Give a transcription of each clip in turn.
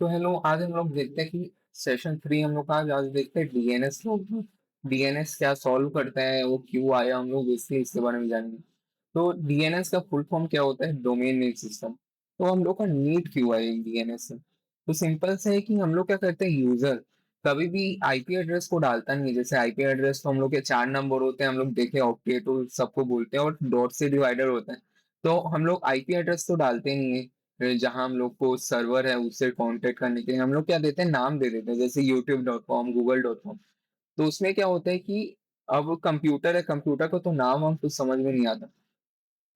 तो हेलो, आज हम लोग देखते हैं कि सेशन 3 हम लोग का आज देखते हैं डीएनएस लोग। डीएनएस क्या सॉल्व करता है, वो क्यों आया, हम लोग इसलिए इसके बारे में जानेंगे। तो डीएनएस का फुल फॉर्म क्या होता है? Domain name system. तो हम लोग का नीड क्यों है डीएनएस से? तो सिंपल से है कि हम लोग क्या करते हैं, यूजर कभी भी आईपी एड्रेस को डालता नहीं है। जैसे आईपी एड्रेस तो हम लोग के 4 नंबर होते हैं, हम लोग देखे ऑक्टेट सबको बोलते हैं, और डॉट से डिवाइडर होता है। तो हम लोग आईपी एड्रेस तो डालते नहीं है। जहां हम लोग को सर्वर है उससे कांटेक्ट करने के लिए हम लोग क्या देते हैं, नाम दे देते हैं, जैसे youtube.com, google.com। तो उसमें क्या होता है कि अब कंप्यूटर है, कंप्यूटर को तो नाम हम कुछ समझ में नहीं आता।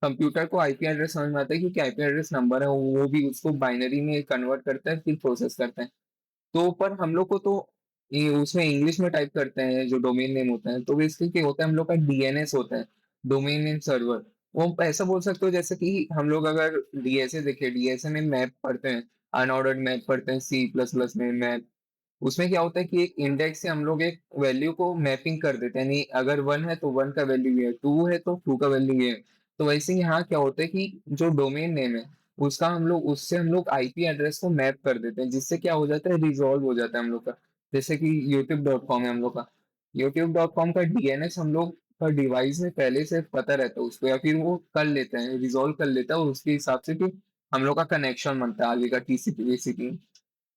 कंप्यूटर को आईपी एड्रेस समझ में आता है, क्योंकि आईपी एड्रेस नंबर है, वो भी उसको बाइनरी में कन्वर्ट करता है, फिर प्रोसेस करता है। तो पर हम लोग को तो उसमें इंग्लिश में टाइप करते हैं जो डोमेन नेम होता है। तो बेसिकली क्या होता है, हम लोग का डीएनएस होता है, डोमेन नेम सर्वर। वो ऐसा बोल सकते हो जैसे कि हम लोग अगर डीएसए देखे, डीएसए में मैप पढ़ते हैं, अनऑर्डर्ड मैप पढ़ते हैं, सी प्लस प्लस में मैप। उसमें क्या होता है कि एक इंडेक्स से हम लोग एक वैल्यू को मैपिंग कर देते हैं, यानी अगर 1 है तो 1 का वैल्यू ये है, 2 है तो 2 का वैल्यू ये है। तो वैसे ही यहाँ क्या होता है कि जो डोमेन नेम है उसका हम लोग उससे हम लोग आईपी एड्रेस को मैप कर देते हैं, जिससे क्या हो जाता है, रिजॉल्व हो जाता है हम लोग का। जैसे कि youtube.com है हम लोग का। youtube.com का डीएनएस हम लोग का डिवाइस में पहले से पता रहता है उसको, या फिर वो कर लेते हैं, रिजॉल्व कर लेता है, और उसके हिसाब से फिर हम लोग का कनेक्शन बनता है आगे का, टीसीपी।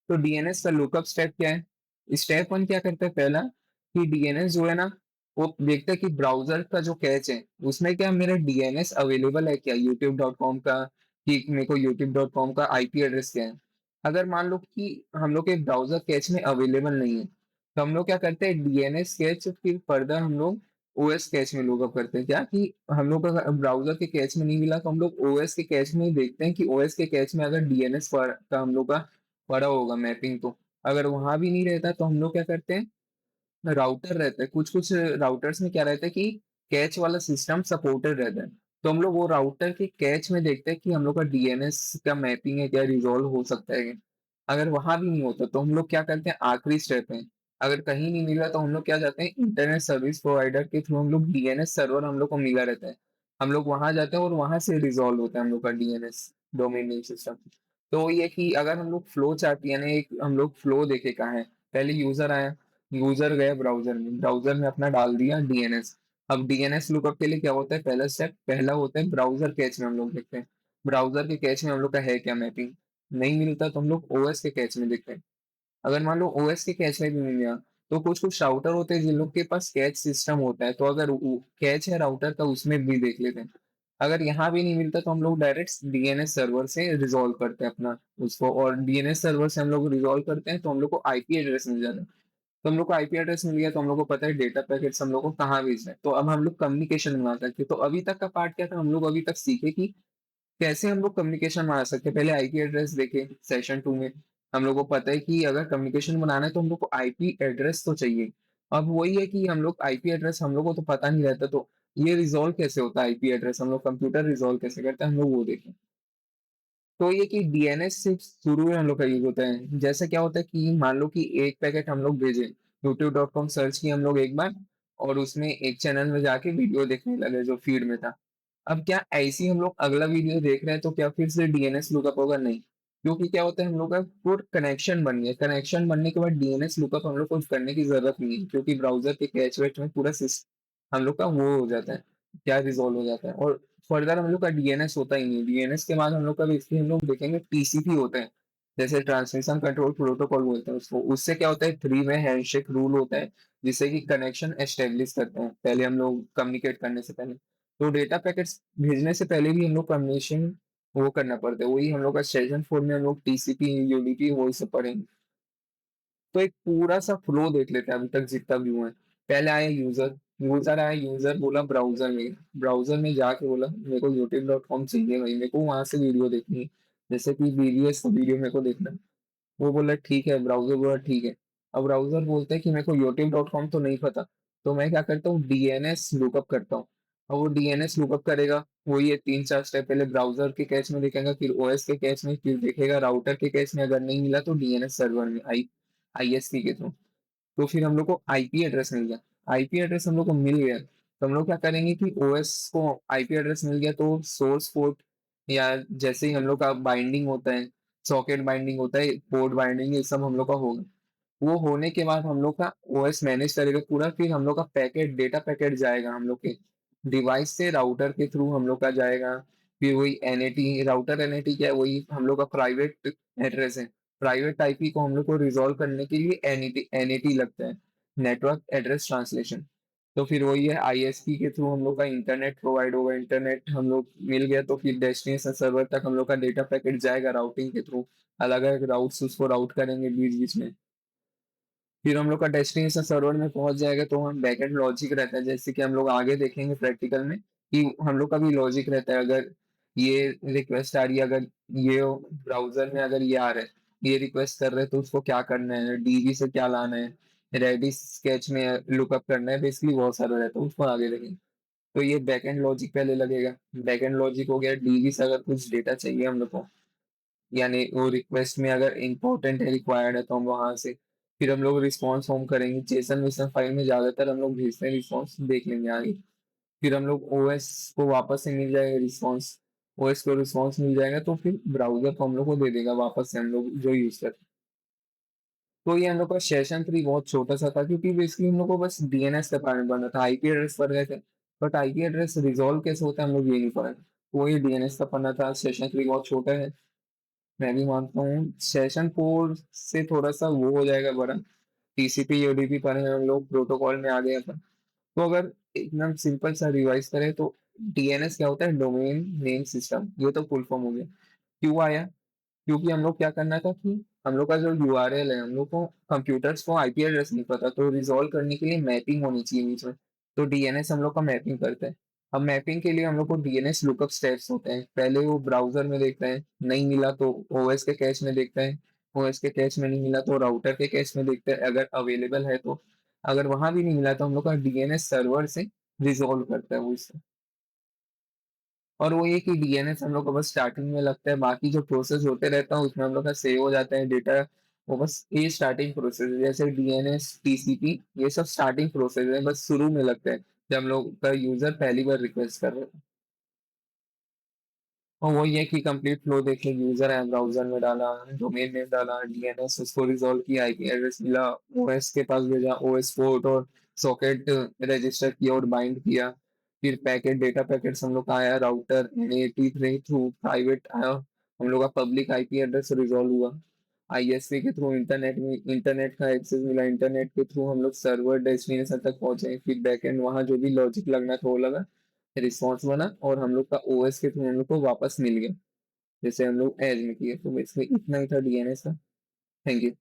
तो डीएनएस का लुकअप स्टेप क्या है? स्टेप 1 क्या करता है, पहला कि डीएनएस जो है ना, वो देखता है कि ब्राउजर का जो कैच है उसमें क्या मेरा डीएनएस अवेलेबल है क्या, youtube.com का, कि मेरे को youtube.com का आईपी एड्रेस क्या है। अगर मान लो कि हम लोग के ब्राउजर कैच में अवेलेबल नहीं है, तो हम लोग क्या करते हैं, डीएनएस कैच फिर फर्दर हम लोग ओएस कैच में लुकअप करते हैं। क्या कि हम लोग का ब्राउजर के कैच में नहीं मिला, तो हम लोग ओएस के कैच में ही देखते हैं कि ओएस के कैच में अगर डीएनएस का हम लोग का पड़ा होगा मैपिंग। तो अगर वहां भी नहीं रहता तो हम लोग क्या करते हैं, राउटर रहता है, कुछ कुछ राउटर्स में क्या रहता है कि कैच वाला सिस्टम सपोर्टेड रहता है। तो हम लोग वो राउटर के कैच में देखते हैं कि हम लोग का डीएनएस का मैपिंग है क्या, रिजॉल्व हो सकता है क्या। अगर वहां भी नहीं होता तो हम लोग क्या करते हैं, आखिरी स्टेप है, अगर कहीं नहीं मिला तो हम लोग क्या जाते हैं, इंटरनेट सर्विस प्रोवाइडर के थ्रू हम लोग डीएनएस सर्वर हम लोग को मिला रहता है, हम लोग वहां जाते हैं और वहां से रिजॉल्व होता है हम लोग का डीएनएस, डोमेन नेम सिस्टम। तो ये कि अगर हम लोग फ्लो चार्ट यानी एक हम लोग फ्लो देखे कहाँ है, पहले यूजर आया, यूजर गया ब्राउजर में, ब्राउजर में अपना डाल दिया डीएनएस। अब डीएनएस लुकअप के लिए क्या होता है, पहला स्टेप पहला होता है ब्राउजर कैच में हम लोग देखते हैं, ब्राउजर के कैच में हम लोग का है क्या मैपिंग। नहीं मिलता तो हम लोग ओएस के कैच में देखते हैं। अगर मान लो ओएस के कैच में भी मिल गया, तो कुछ कुछ राउटर होते हैं जिन लोग के पास कैच सिस्टम होता है, तो अगर कैच है राउटर का उसमें भी देख लेते हैं। अगर यहाँ भी नहीं मिलता तो हम लोग डायरेक्ट डीएनएस सर्वर से रिजॉल्व करते हैं अपना उसको, और डीएनएस सर्वर से हम लोग रिजॉल्व करते हैं तो हम लोग को आईपी एड्रेस मिल जाता है। तो हम लोग को आईपी एड्रेस मिल गया तो हम लोग को पता है डेटा पैकेट्स हम लोग को कहाँ भेजना है, तो अब हम लोग कम्युनिकेशन बना सकते हैं। तो अभी तक का पार्ट क्या था, हम लोग अभी तक सीखे कि कैसे हम लोग कम्युनिकेशन बना सकते हैं। पहले आईपी एड्रेस देखे सेशन 2 में, हम लोग को पता है कि अगर कम्युनिकेशन बनाना है तो हम लोग को आईपी एड्रेस तो चाहिए। अब वही है कि हम लोग आईपी एड्रेस हम लोग को तो पता नहीं रहता, तो ये रिजॉल्व कैसे होता है आईपी एड्रेस, हम लोग कंप्यूटर रिजॉल्व कैसे करते हैं, हम लोग वो देखें। तो ये कि डीएनएस से शुरू में हम लोग का यूज होता है। जैसे क्या होता है कि मान लो कि एक पैकेट हम लोग भेजे, youtube.com सर्च किया हम लोग एक बार, और उसमें एक चैनल में जाके वीडियो देखने लगे जो फीड में था। अब क्या ऐसी हम लोग अगला वीडियो देख रहे हैं तो क्या फिर से डीएनएस लुकअप होगा? नहीं, क्योंकि क्या होता है, हम लोग का पूरा कनेक्शन बन गया, कनेक्शन बनने के बाद डीएनएस लुकअप हम लोग को करने की जरूरत नहीं है, क्योंकि ब्राउजर के कैच वेच में पूरा सिस्टम हम लोग का वो हो जाता है, क्या रिजोल्व हो जाता है। और फर्दर हम लोग का डीएनएस होता ही नहीं, डीएनएस के बाद हम लोग का बेसिकली हम लोग देखेंगे टीसीपी होता है, जैसे ट्रांसमिशन कंट्रोल प्रोटोकॉल बोलते हैं उसको। उससे क्या होता है, 3 वे हैंडशेक रूल होता है, जिससे कि कनेक्शन एस्टेब्लिश करते हैं पहले हम लोग कम्युनिकेट करने से पहले। तो डेटा पैकेट्स भेजने से पहले भी हम लोग कम्युनिकेशन वो करना पड़ता है, वही हम लोग का सेशन 4 में हम लोग टीसीपी यूडीपी वही सब पढ़ेंगे। तो एक पूरा सा फ्लो देख लेते हैं अभी तक जितना भी हुआ है। पहले आया यूजर, यूजर आया, यूजर बोला ब्राउजर में, ब्राउजर में जाके बोला मेरे को youtube.com चाहिए भाई, मेरे को वहां से वीडियो देखनी है, जैसे कि वीवीएस वीडियो मेरे को देखना है। वो बोला ठीक है, ब्राउजर बोला ठीक है। अब ब्राउजर बोलता है कि मेरे को youtube.com तो नहीं पता, तो मैं क्या करता हूँ, डीएनएस लुकअप करता हूँ। और वो डीएनएस लुकअप करेगा, वही है 3 4 स्टेप, पहले ब्राउजर के कैच में देखेगा, फिर ओएस के कैच में, फिर देखेगा राउटर के कैच में, अगर नहीं मिला तो डीएनएस सर्वर में आईएसपी के थ्रू। तो फिर हम लोग को आईपी एड्रेस मिल गया, आईपी एड्रेस हम लोग को मिल गया, तो हम लोग क्या करेंगे कि ओएस को आईपी एड्रेस मिल गया तो सोर्स पोर्ट, या जैसे ही हम लोग का बाइंडिंग होता है, सॉकेट बाइंडिंग होता है, पोर्ट बाइंडिंग, ये सब हम लोग का होगा। वो होने के बाद हम लोग का ओएस मैनेज करेगा पूरा, फिर हम लोग का पैकेट, डेटा पैकेट जाएगा हम लोग के डिवाइस से राउटर के थ्रू हम लोग का जाएगा। फिर वही एनएटी, राउटर एनएटी क्या है, वही हम लोग का प्राइवेट एड्रेस है। प्राइवेट आईपी को हम लोग को रिजॉल्व करने के लिए एनएटी एनएटी लगता है, नेटवर्क एड्रेस ट्रांसलेशन। तो फिर वही है, आईएसपी के थ्रू हम लोग का इंटरनेट प्रोवाइड होगा, इंटरनेट हम लोग मिल गया तो फिर डेस्टिनेशन सर्वर तक हम लोग का डेटा पैकेट जाएगा राउटिंग के थ्रू। अलग अलग राउट्स उसको राउट करेंगे बीच बीच में। फिर हम लोग का डेस्टिनेशन सर्वर में पहुंच जाएगा तो हम बैकएंड लॉजिक रहता है, जैसे कि हम लोग आगे देखेंगे प्रैक्टिकल में कि हम लोग का भी लॉजिक रहता है। अगर ये रिक्वेस्ट आ रही है, अगर ये ब्राउजर में अगर ये आ रहा है, ये रिक्वेस्ट कर रहे हैं, तो उसको क्या करना है, डीबी से क्या लाना है, रेडिस स्केच में लुकअप करना है, बेसिकली बहुत सारा रहता है, उसको आगे देखेंगे। तो ये बैकएंड लॉजिक पहले लगेगा। बैकएंड लॉजिक हो गया, डीबी से अगर कुछ डेटा चाहिए हम लोग को, यानी वो रिक्वेस्ट में अगर इम्पोर्टेंट है, रिक्वायर्ड है, तो हम वहां से फिर हम लोग रिस्पॉन्स फॉर्म करेंगे। जेसन वेसन फाइल में ज्यादातर हम लोग भेजते हैं, रिस्पॉन्स देख लेंगे आगे। फिर हम लोग ओएस को वापस से मिल जाएगा रिस्पॉन्स, ओएस को रिस्पॉन्स मिल जाएगा तो फिर ब्राउजर को हम लोग को दे देगा वापस से, हम लोग जो यूज करते हैं। तो ये हम लोग का सेशन 3 बहुत छोटा सा था, क्योंकि बेसिकली हम लोग को बस डीएनएस का कारण बनना था, आईपी एड्रेस पर गए थे, बट आईपी एड्रेस रिजॉल्व कैसे होता है हम लोग ये नहीं पढ़ा। वही डीएनएस का पढ़ना था। सेशन 3 बहुत छोटा है, मैं भी मानता हूँ। सेशन 4 से थोड़ा सा वो हो जाएगा बड़ा। टीसीपी यूडीपी पर हैं हम लोग, प्रोटोकॉल में आ गए अपन। तो अगर एकदम सिंपल सा रिवाइज करें तो डीएनएस क्या होता है, डोमेन नेम सिस्टम, ये तो फुल फॉर्म हो गया। क्यों आया? क्योंकि हम लोग क्या करना था कि हम लोग का जो यूआरएल है, हम लोग को कंप्यूटर्स को आईपी एड्रेस नहीं पता, तो रिजॉल्व करने के लिए मैपिंग होनी चाहिए बीच में। तो डीएनएस हम लोग का मैपिंग करता है। अब मैपिंग के लिए हम लोग को डीएनएस लुकअप स्टेप्स होते हैं। पहले वो ब्राउजर में देखते हैं, नहीं मिला तो ओएस के कैश में देखते हैं, ओएस के कैश में नहीं मिला तो राउटर के कैश में देखते हैं, अगर अवेलेबल है तो। अगर वहां भी नहीं मिला तो हम लोग का डीएनएस सर्वर से रिजॉल्व करता है वो इससे। और वो ये कि डीएनएस हम लोग को बस स्टार्टिंग में लगता है, बाकी जो प्रोसेस होते रहता है उसमें हम लोग का सेव हो जाता है डेटा। वो बस ये स्टार्टिंग प्रोसेस है, जैसे डीएनएस टीसीपी, ये सब स्टार्टिंग प्रोसेस है, बस शुरू में लगता है जब हम लोग का यूजर पहली बार रिक्वेस्ट कर रहे हैं। और वो ये कि कंप्लीट फ्लो देखें, यूजर है, ब्राउजर में डाला, डोमेन नेम डाला, डीएनएस उसको रिजॉल्व किया, आईपी एड्रेस मिला, ओएस के पास भेजा, ओएस पोर्ट और सॉकेट रजिस्टर किया और बाइंड किया। फिर पैकेट, डेटा पैकेट हम लोग का आया, राउटर एटी3 थ्रू प्राइवेट आया, हम लोग का पब्लिक आईपी एड्रेस रिजॉल्व हुआ। आईएसपी के थ्रू इंटरनेट में, इंटरनेट का एक्सेस मिला, इंटरनेट के थ्रू हम लोग सर्वर डेस्टिनेशन तक पहुंचे, फिर बैकएंड वहां जो भी लॉजिक लगना था वो लगा, रिस्पॉन्स बना, और हम लोग का ओएस के थ्रू हम लोग को वापस मिल गया, जैसे हम लोग एज में किए। तो बेसिकली इतना ही था डीएनएस का। Thank you.